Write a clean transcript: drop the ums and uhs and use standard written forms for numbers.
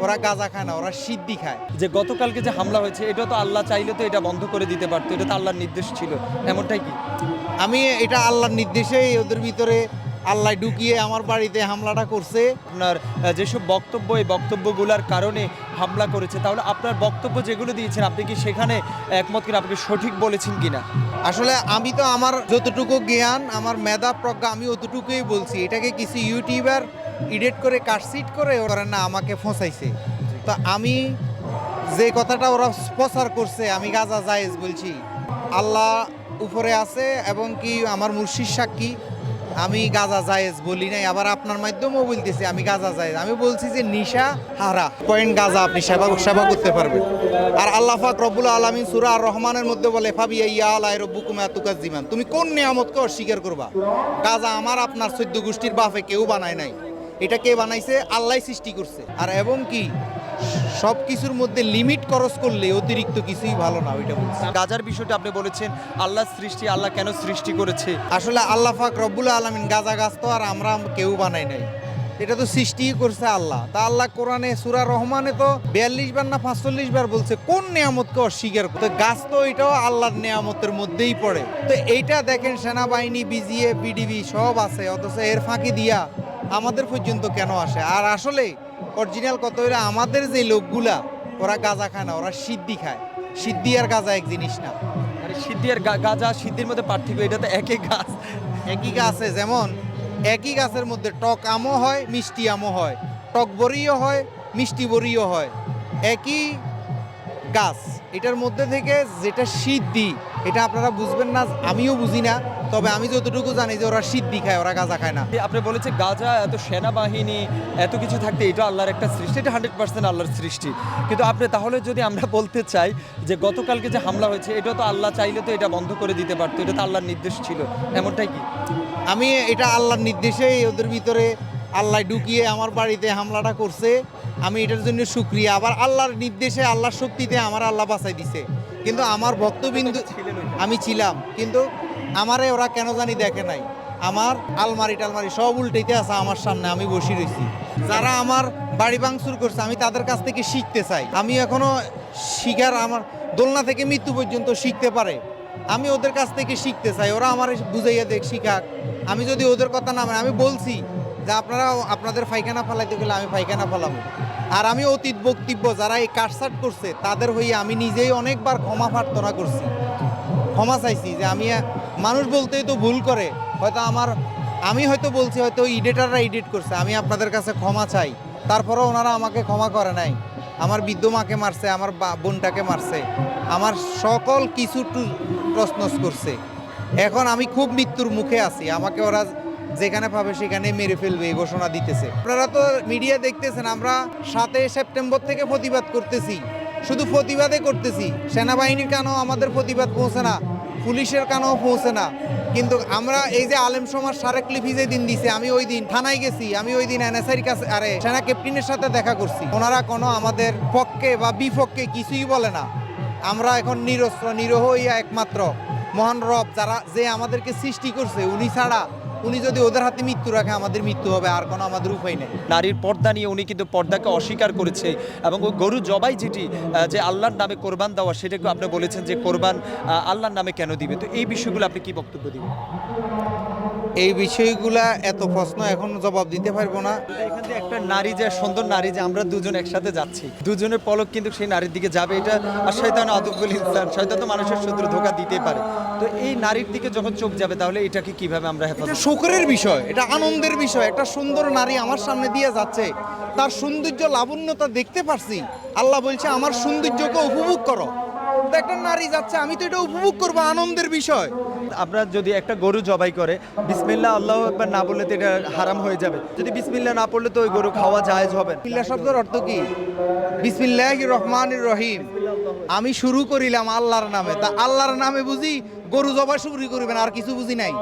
ওরা গাঁজা খায় না, ওরা সিদ্ধি খায়। যে গতকালকে যে হামলা হয়েছে এটা তো আল্লাহ চাইলে তো এটা বন্ধ করে দিতে পারতো, এটা তো আল্লাহর নির্দেশ ছিল, এমনটাই কি? আমি এটা আল্লাহর নির্দেশেই ওদের ভিতরে আল্লাহ ঢুকিয়ে আমার বাড়িতে হামলাটা করছে। আপনার যেসব বক্তব্য, এই বক্তব্যগুলোর কারণে হামলা করেছে, তাহলে আপনার বক্তব্য যেগুলো দিয়েছেন আপনি কি সেখানে একমত কিনা, আপনি সঠিক বলেছেন কিনা? আসলে আমি তো আমার যতটুকু জ্ঞান, আমার মেধা প্রজ্ঞা, আমি অতটুকুই বলছি। এটাকে কিছু ইউটিউবার এডিট করে কাটসিট করে ওরা না আমাকে ফসাইছে। তো আমি যে কথাটা ওরা প্রচার করছে, আমি গাঁজা জায়েজ বলছি। আল্লাহ উপরে আছে এবং কি আমার মুর্শিদ সাক্ষী, আমি গাঁজা জায়েজ বলি নাই। আবার আপনার মাধ্যমেও বলতেছি আমি গাঁজা জায়েজ। আমি বলছি যে নিশা হারা পয়েন্ট গাঁজা আপনি সেবা করতে পারবেন। আর আল্লাহ পাক রব্বুল আলামিন সূরা আর রহমানের মধ্যে বলে ফাবিয়া ইয়া আলাই রব্বুকুম আতুকাজ্জিমান, তুমি কোন নিয়ামতকে অস্বীকার করবা? গাঁজা আমার আপনার 14 গোষ্ঠীর বাপে কেউ বানায় নাই। এটা কে বানাইছে? আল্লাহই সৃষ্টি করছে। আর এবং কি সব কিছুর মধ্যে লিমিট খরচ করলে অতিরিক্ত কিছুই ভালো না, ওইটা বলছি। গাজার বিষয়টা আপনি বলেছেন আল্লাহর সৃষ্টি, আল্লাহ কেন সৃষ্টি করেছে? আসলে আল্লাহ পাক রব্বুল আলামিন গাঁজা গাছ তো আর আমরা কেউ বানাই নাই, এটা তো সৃষ্টিই করছে আল্লাহ। তা আল্লাহ কোরআনে সূরা রহমানে তো 42 বার না 45 বার বলছে কোন নিয়ামতকে অস্বীকার করতে। গাছ তো এটাও আল্লাহর নিয়ামতের মধ্যেই পড়ে। তো এইটা দেখেন সেনাবাহিনী, বিজিএ, বিডিবি সব আছে, অথচ এর ফাঁকি দিয়া আমাদের পর্যন্ত কেন আসে? আর আসলে অরিজিনাল কত হইলে আমাদের যে লোকগুলা ওরা গাঁজা খায় না, ওরা সিদ্ধি খায়। সিদ্ধি আর গাঁজা এক জিনিস না। আরে সিদ্ধি আর গাজা সিদ্ধির মধ্যে পার্থক্য, এটা তো একই গাছ। একই গাছে, যেমন একই গাছের মধ্যে টক আমও হয়, মিষ্টি আমও হয়, টক বড়িও হয়, মিষ্টি বড়িও হয়। একই গাছ, এটার মধ্যে থেকে যেটা সিদ্ধি এটা আপনারা বুঝবেন না, আমিও বুঝি না। তবে আমি যতটুকু জানি যে ওরা সিদ্ধি খায়, ওরা গাঁজা খায় না। আপনি বলেছেন গাজা, এত সেনাবাহিনী, এত কিছু থাকতে এটা আল্লাহর একটা সৃষ্টি, এটা 100% আল্লাহর সৃষ্টি। কিন্তু আপনি তাহলে যদি আমরা বলতে চাই যে গতকালকে যে হামলা হয়েছে এটা তো আল্লাহ চাইলে তো এটা বন্ধ করে দিতে পারতো, এটা তো আল্লাহর নির্দেশ ছিল, এমনটাই কি? আমি এটা আল্লাহর নির্দেশেই ওদের ভিতরে আল্লাহ ঢুকিয়ে আমার বাড়িতে হামলাটা করছে। আমি এটার জন্য শুকরিয়া। আবার আল্লাহর নির্দেশে, আল্লাহর শক্তিতে আমার আল্লাহ বাঁচাই দিছে। কিন্তু আমার ভক্তবিন্দু আমি ছিলাম, কিন্তু আমারে ওরা কেন জানি দেখে নাই। আমার আলমারি টালমারি সব উল্টেতে আছে আমার সামনে, আমি বসে রয়েছি। যারা আমার বাড়ি ভাঙচুর করছে আমি তাদের কাছ থেকে শিখতে চাই। আমি এখনো শিখার, আমার দোলনা থেকে মৃত্যু পর্যন্ত শিখতে পারে, আমি ওদের কাছ থেকে শিখতে চাই। ওরা আমার বুঝাইয়া দেখ, শিখাক। আমি যদি ওদের কথা না মানে, আমি বলছি যে আপনারা আপনাদের পায়খানা ফালাইতে গেলে আমি পায়খানা ফালাবো। আর আমি অতীত বক্তব্য যারা এই কাটসাট করছে তাদের হয়ে আমি নিজেই অনেকবার ক্ষমা প্রার্থনা করছি, ক্ষমা চাইছি। যে আমি, মানুষ বলতেই তো ভুল করে, হয়তো আমি হয়তো বলছি, হয়তো এডিটাররা এডিট করছে, আমি আপনাদের কাছে ক্ষমা চাই। তারপরেও ওনারা আমাকে ক্ষমা করে নাই। আমার বৃদ্ধ মাকে মারছে, আমার বোনটাকে মারছে, আমার সকল কিছু তছনছ করছে। এখন আমি খুব মৃত্যুর মুখে আছি, আমাকে ওরা যেখানে পাবে সেখানে মেরে ফেলবে এই ঘোষণা দিতেছে। আপনারা তো মিডিয়া দেখতেছেন, আমরা 7 সেপ্টেম্বর থেকে প্রতিবাদ করতেছি, শুধু প্রতিবাদে করতেছি। সেনাবাহিনীর কানেও আমাদের প্রতিবাদ পৌঁছে না, পুলিশের কানেও পৌঁছে না। কিন্তু আমরা এই যে আলেম সমাজ স্মারকলিপি যে দিন দিছে, আমি ওই দিন থানায় গেছি, আমি ওই দিন এনএসআইর কাছে, আরে সেনা ক্যাপ্টেনের সাথে দেখা করছি। ওনারা কোনো আমাদের পক্ষে বা বিপক্ষে কিছুই বলে না। আমরা এখন নিরস্ত্র নিরহ হইয়া একমাত্র মহান রব যে আমাদেরকে সৃষ্টি করছে, উনি ছাড়া, উনি যদি ওদের হাতে মৃত্যু রাখে আমাদের মৃত্যু হবে, আর কোনো আমাদের উপায় নেই। নারীর পর্দা নিয়ে উনি কিন্তু পর্দাকে অস্বীকার করেছে, এবং ওই গরু জবাই যেটি যে আল্লাহর নামে কোরবান দেওয়া, সেটাকে আপনি বলেছেন যে কোরবান আল্লাহর নামে কেন দিবে। তো এই বিষয়গুলো আপনি কি বক্তব্য দিবেন? এই বিষয়গুলা এত প্রশ্ন এখন জবাব দিতে পারবো না। এখান থেকে একটা নারী, যে সুন্দর নারী, যে আমরা দুজন একসাথে যাচ্ছি, দুজনের পলক কিন্তু সেই নারীর দিকে যাবে, এটা আর শয়তান আদুব্বুল ইনসান, শয়তান তো মানুষের শত্রু, ধোঁকা দিতেই পারে। তো এই নারীর দিকে যখন চোখ যাবে তাহলে এটাকে কিভাবে আমরা এটা হেফাজত? শোকরের বিষয়, এটা আনন্দের বিষয়। একটা সুন্দর নারী আমার সামনে দিয়ে যাচ্ছে, তার সৌন্দর্য লাবণ্যতা দেখতে পারছি। আল্লাহ বলছে আমার সৌন্দর্যকে উপভোগ করো। তো একটা নারী যাচ্ছে, আমি তো এটা উপভোগ করবো, আনন্দের বিষয়। আমরা যদি একটা গরু জবাই করে বিসমিল্লাহ আল্লাহু আকবার না বললে তো এটা হারাম হয়ে যাবে। যদি বিসমিল্লাহ না পড়লে তো ওই গরু খাওয়া জায়েজ হবে না। বিসমিল্লাহ শব্দের অর্থ কি? বিসমিল্লাহির রহমানির রহিম, আমি শুরু করিলাম আল্লাহর নামে। তা আল্লাহর নামে বুঝি গরু জবাই শুরু করবেন, আর কিছু বুঝি নাই।